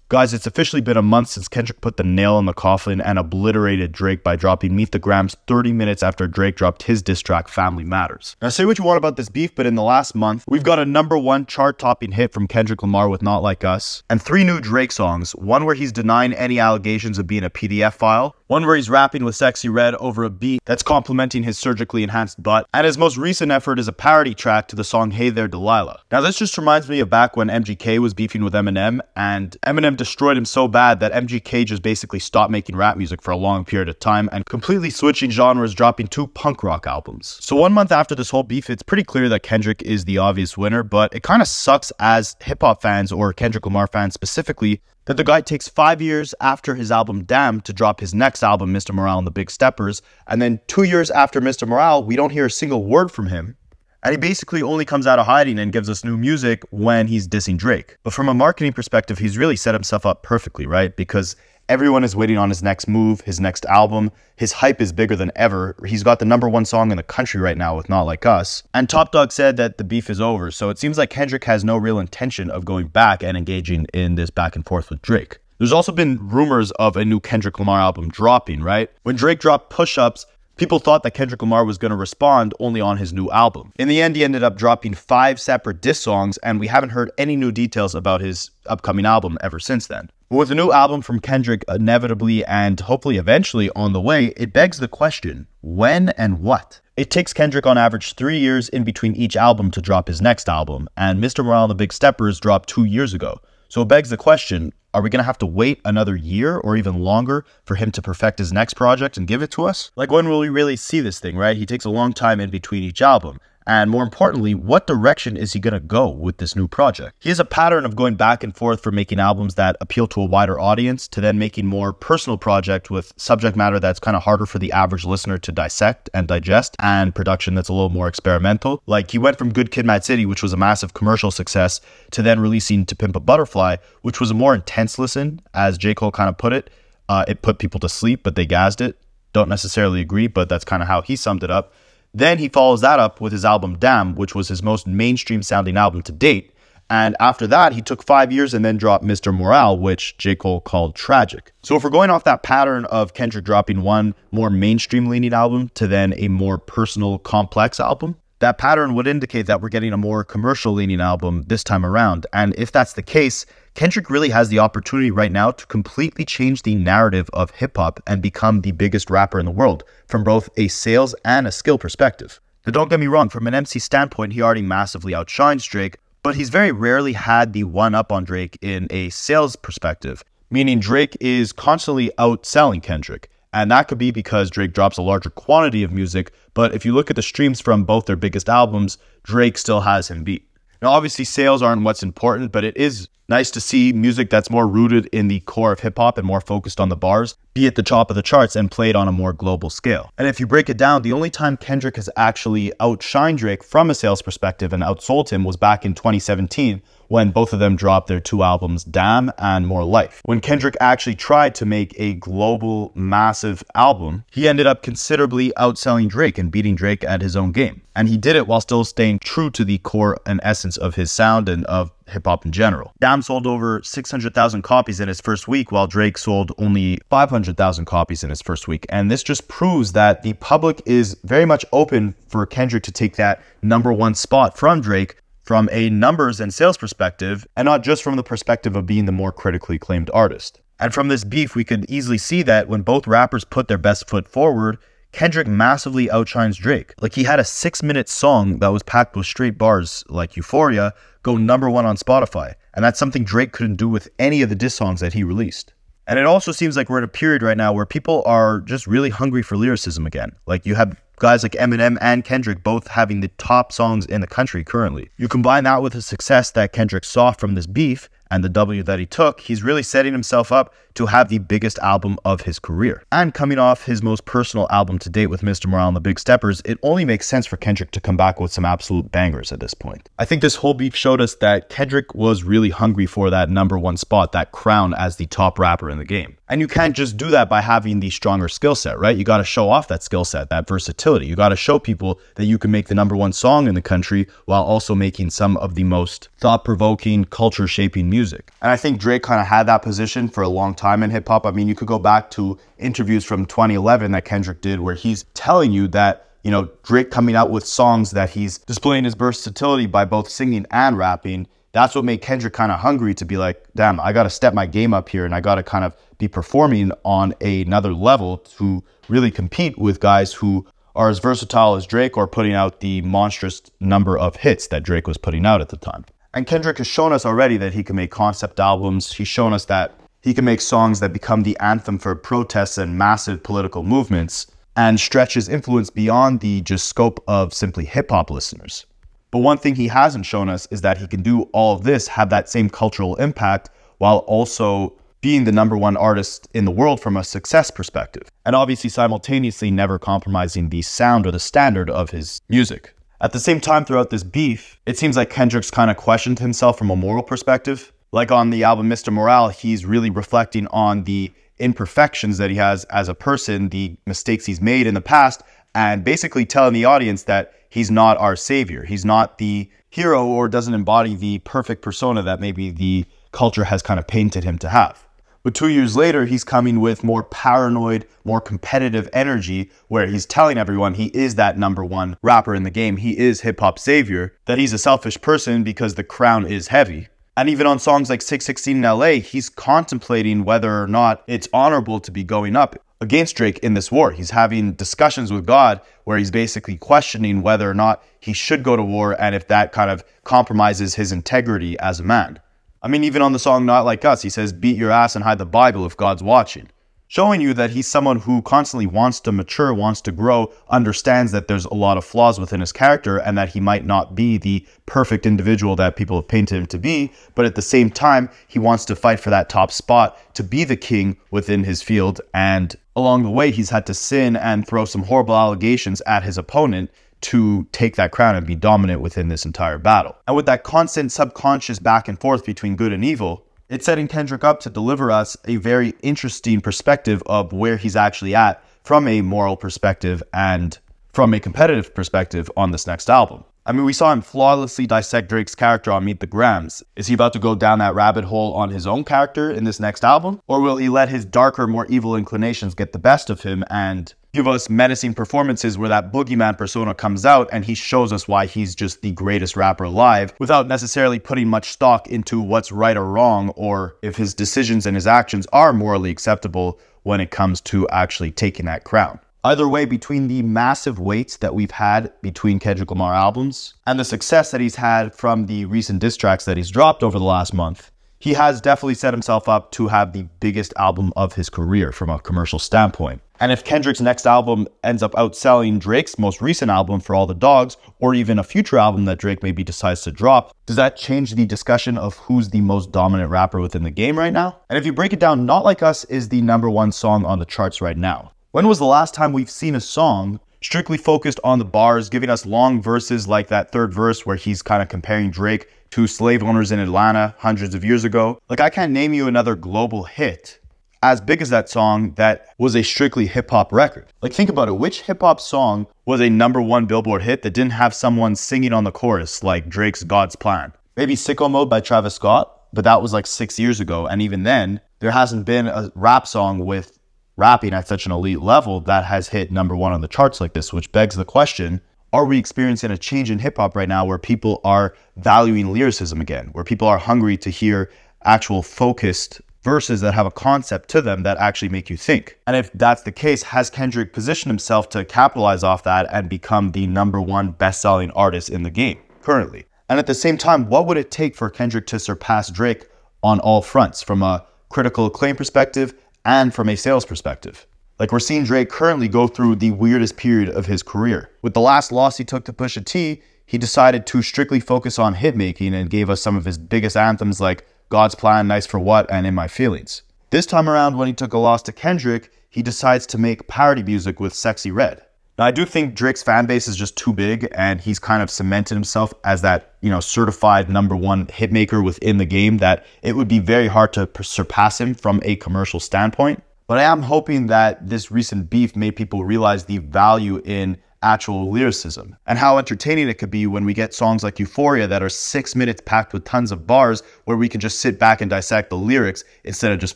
Guys, it's officially been a month since Kendrick put the nail in the coffin and obliterated Drake by dropping Meet the Grams 30 minutes after Drake dropped his diss track Family Matters. Now say what you want about this beef, but in the last month, we've got a #1 chart-topping hit from Kendrick Lamar with Not Like Us, and 3 new Drake songs, one where he's denying any allegations of being a PDF file, one where he's rapping with Sexy Red over a beat that's complimenting his surgically enhanced butt, and his most recent effort is a parody track to the song Hey There Delilah. Now this just reminds me of back when MGK was beefing with Eminem, and Eminem destroyed him so bad that MGK just basically stopped making rap music for a long period of time and completely switching genres, dropping 2 punk rock albums. So 1 month after this whole beef, it's pretty clear that Kendrick is the obvious winner, but it kind of sucks as hip-hop fans, or Kendrick Lamar fans specifically, that the guy takes 5 years after his album Damn to drop his next album, Mr. Morale and the Big Steppers, and then 2 years after Mr. Morale, we don't hear a single word from him. And he basically only comes out of hiding and gives us new music when he's dissing Drake. But from a marketing perspective, he's really set himself up perfectly, right? Because everyone is waiting on his next move, his next album. His hype is bigger than ever. He's got the #1 song in the country right now with Not Like Us. And Top Dog said that the beef is over. So it seems like Kendrick has no real intention of going back and engaging in this back and forth with Drake. There's also been rumors of a new Kendrick Lamar album dropping, right? When Drake dropped Push Ups, people thought that Kendrick Lamar was going to respond only on his new album. In the end, he ended up dropping 5 separate diss songs, and we haven't heard any new details about his upcoming album ever since then. But with a new album from Kendrick inevitably and hopefully eventually on the way, it begs the question, when and what? It takes Kendrick on average 3 years in between each album to drop his next album, and Mr. Morale and the Big Steppers dropped 2 years ago. So it begs the question, are we going to have to wait another year or even longer for him to perfect his next project and give it to us? Like, when will we really see this thing, right? He takes a long time in between each album. And more importantly, what direction is he going to go with this new project? He has a pattern of going back and forth from making albums that appeal to a wider audience to then making more personal projects with subject matter that's kind of harder for the average listener to dissect and digest, and production that's a little more experimental. Like, he went from Good Kid, Mad City, which was a massive commercial success, to then releasing To Pimp a Butterfly, which was a more intense listen, as J. Cole kind of put it. It put people to sleep, but they gassed it. Don't necessarily agree, but that's kind of how he summed it up. Then he follows that up with his album Damn, which was his most mainstream sounding album to date. And after that, he took 5 years and then dropped Mr. Morale, which J. Cole called tragic. So if we're going off that pattern of Kendrick dropping one more mainstream leaning album to then a more personal, complex album, that pattern would indicate that we're getting a more commercial leaning album this time around. And if that's the case, Kendrick really has the opportunity right now to completely change the narrative of hip-hop and become the biggest rapper in the world from both a sales and a skill perspective. Now don't get me wrong, from an MC standpoint, he already massively outshines Drake, but he's very rarely had the one-up on Drake in a sales perspective, meaning Drake is constantly outselling Kendrick. And that could be because Drake drops a larger quantity of music, but if you look at the streams from both their biggest albums, Drake still has him beat. Now, obviously, sales aren't what's important, but it is nice to see music that's more rooted in the core of hip-hop and more focused on the bars be at the top of the charts and played on a more global scale. And if you break it down, the only time Kendrick has actually outshined Drake from a sales perspective and outsold him was back in 2017, when both of them dropped their 2 albums, Damn and More Life. When Kendrick actually tried to make a global, massive album, he ended up considerably outselling Drake and beating Drake at his own game. And he did it while still staying true to the core and essence of his sound and of hip-hop in general. Damn sold over 600,000 copies in his first week, while Drake sold only 500,000 copies in his first week. And this just proves that the public is very much open for Kendrick to take that #1 spot from Drake from a numbers and sales perspective, and not just from the perspective of being the more critically acclaimed artist. And from this beef, we could easily see that when both rappers put their best foot forward, Kendrick massively outshines Drake. Like, he had a 6-minute song that was packed with straight bars like Euphoria go #1 on Spotify. And that's something Drake couldn't do with any of the diss songs that he released. And it also seems like we're at a period right now where people are just really hungry for lyricism again. Like, you have guys like Eminem and Kendrick both having the top songs in the country currently. You combine that with the success that Kendrick saw from this beef and the W that he took, he's really setting himself up to have the biggest album of his career. And coming off his most personal album to date with Mr. Morale and the Big Steppers, it only makes sense for Kendrick to come back with some absolute bangers at this point. I think this whole beef showed us that Kendrick was really hungry for that #1 spot, that crown as the top rapper in the game. And you can't just do that by having the stronger skill set, right? You got to show off that skill set, that versatility. You got to show people that you can make the #1 song in the country while also making some of the most thought-provoking, culture-shaping music music. And I think Drake kind of had that position for a long time in hip hop. I mean, you could go back to interviews from 2011 that Kendrick did where he's telling you that, you know, Drake coming out with songs that he's displaying his versatility by both singing and rapping. That's what made Kendrick kind of hungry to be like, damn, I got to step my game up here and I got to kind of be performing on another level to really compete with guys who are as versatile as Drake or putting out the monstrous number of hits that Drake was putting out at the time. And Kendrick has shown us already that he can make concept albums. He's shown us that he can make songs that become the anthem for protests and massive political movements and stretch his influence beyond the just scope of simply hip hop listeners. But one thing he hasn't shown us is that he can do all of this, have that same cultural impact, while also being the #1 artist in the world from a success perspective. And obviously simultaneously never compromising the sound or the standard of his music. At the same time throughout this beef, it seems like Kendrick's kind of questioned himself from a moral perspective. Like on the album Mr. Morale, he's really reflecting on the imperfections that he has as a person, the mistakes he's made in the past, and basically telling the audience that he's not our savior. He's not the hero or doesn't embody the perfect persona that maybe the culture has kind of painted him to have. But 2 years later, he's coming with more paranoid, more competitive energy where he's telling everyone he is that #1 rapper in the game. He is hip hop savior, that he's a selfish person because the crown is heavy. And even on songs like 616 in LA, he's contemplating whether or not it's honorable to be going up against Drake in this war. He's having discussions with God where he's basically questioning whether or not he should go to war and if that kind of compromises his integrity as a man. I mean, even on the song Not Like Us, he says, beat your ass and hide the Bible if God's watching. Showing you that he's someone who constantly wants to mature, wants to grow, understands that there's a lot of flaws within his character and that he might not be the perfect individual that people have painted him to be, but at the same time, he wants to fight for that top spot to be the king within his field. And along the way, he's had to sin and throw some horrible allegations at his opponent to take that crown and be dominant within this entire battle. And with that constant subconscious back and forth between good and evil, it's setting Kendrick up to deliver us a very interesting perspective of where he's actually at from a moral perspective and from a competitive perspective on this next album. I mean, we saw him flawlessly dissect Drake's character on Meet the Grams. Is he about to go down that rabbit hole on his own character in this next album? Or will he let his darker, more evil inclinations get the best of him and give us menacing performances where that boogeyman persona comes out and he shows us why he's just the greatest rapper alive without necessarily putting much stock into what's right or wrong or if his decisions and his actions are morally acceptable when it comes to actually taking that crown. Either way, between the massive waits that we've had between Kendrick Lamar albums and the success that he's had from the recent diss tracks that he's dropped over the last month, he has definitely set himself up to have the biggest album of his career from a commercial standpoint. And if Kendrick's next album ends up outselling Drake's most recent album For All the Dogs, or even a future album that Drake maybe decides to drop, does that change the discussion of who's the most dominant rapper within the game right now? And if you break it down, Not Like Us is the #1 song on the charts right now. When was the last time we've seen a song strictly focused on the bars, giving us long verses like that third verse where he's kind of comparing Drake to slave owners in Atlanta hundreds of years ago? Like, I can't name you another global hit as big as that song that was a strictly hip-hop record. Like, think about it. Which hip-hop song was a #1 Billboard hit that didn't have someone singing on the chorus like Drake's God's Plan? Maybe Sicko Mode by Travis Scott, but that was like 6 years ago. And even then, there hasn't been a rap song with rapping at such an elite level that has hit #1 on the charts like this, which begs the question, are we experiencing a change in hip-hop right now where people are valuing lyricism again, where people are hungry to hear actual focused verses that have a concept to them that actually make you think? And if that's the case, has Kendrick positioned himself to capitalize off that and become the #1 best-selling artist in the game currently? And at the same time, what would it take for Kendrick to surpass Drake on all fronts, from a critical acclaim perspective and from a sales perspective? Like, we're seeing Drake currently go through the weirdest period of his career. With the last loss he took to Pusha T, he decided to strictly focus on hit making and gave us some of his biggest anthems like God's Plan, Nice for What, and In My Feelings. This time around, when he took a loss to Kendrick, he decides to make parody music with Sexy Red. Now, I do think Drake's fan base is just too big, and he's kind of cemented himself as that, certified #1 hitmaker within the game, that it would be very hard to surpass him from a commercial standpoint. But I am hoping that this recent beef made people realize the value in actual lyricism, and how entertaining it could be when we get songs like Euphoria that are 6 minutes packed with tons of bars where we can just sit back and dissect the lyrics instead of just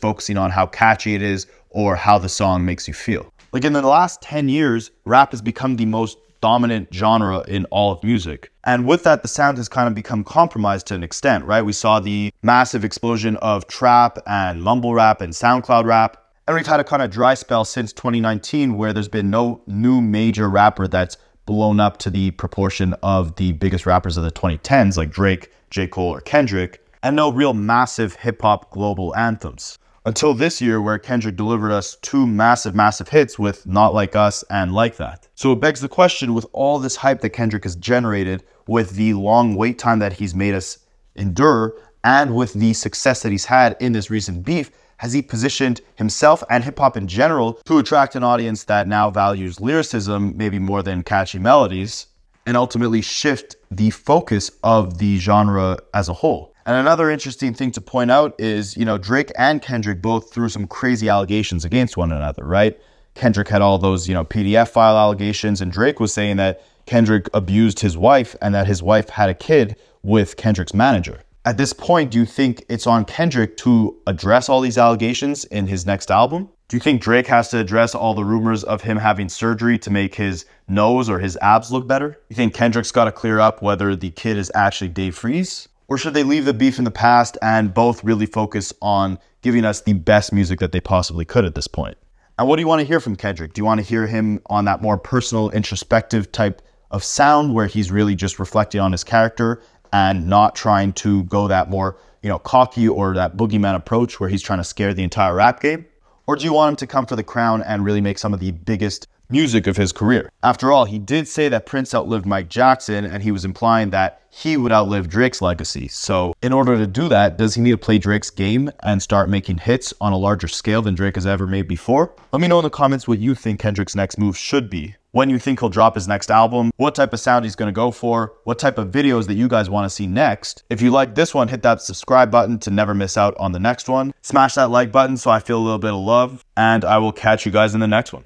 focusing on how catchy it is or how the song makes you feel. Like in the last 10 years, rap has become the most dominant genre in all of music. And with that, the sound has kind of become compromised to an extent, right? We saw the massive explosion of trap and mumble rap and SoundCloud rap. And we've had a kind of dry spell since 2019 where there's been no new major rapper that's blown up to the proportion of the biggest rappers of the 2010s like Drake, J. Cole, or Kendrick, and no real massive hip-hop global anthems. Until this year, where Kendrick delivered us two massive hits with Not Like Us and Like That. So it begs the question, with all this hype that Kendrick has generated, with the long wait time that he's made us endure, and with the success that he's had in this recent beef, has he positioned himself and hip-hop in general to attract an audience that now values lyricism maybe more than catchy melodies, and ultimately shift the focus of the genre as a whole? And another interesting thing to point out is, Drake and Kendrick both threw some crazy allegations against one another, right? Kendrick had all those, PDF file allegations, and Drake was saying that Kendrick abused his wife and that his wife had a kid with Kendrick's manager. At this point, do you think it's on Kendrick to address all these allegations in his next album? Do you think Drake has to address all the rumors of him having surgery to make his nose or his abs look better? You think Kendrick's got to clear up whether the kid is actually Dave Freeze? Or should they leave the beef in the past and both really focus on giving us the best music that they possibly could at this point? And what do you want to hear from Kendrick? Do you want to hear him on that more personal, introspective type of sound where he's really just reflecting on his character and not trying to go that more, cocky or that boogeyman approach where he's trying to scare the entire rap game? Or do you want him to come for the crown and really make some of the biggest music of his career? After all, he did say that Prince outlived Mike Jackson, and he was implying that he would outlive Drake's legacy. So in order to do that, does he need to play Drake's game and start making hits on a larger scale than Drake has ever made before? Let me know in the comments what you think Kendrick's next move should be. When you think he'll drop his next album, what type of sound he's going to go for, what type of videos that you guys want to see next. If you like this one, hit that subscribe button to never miss out on the next one. Smash that like button so I feel a little bit of love, and I will catch you guys in the next one.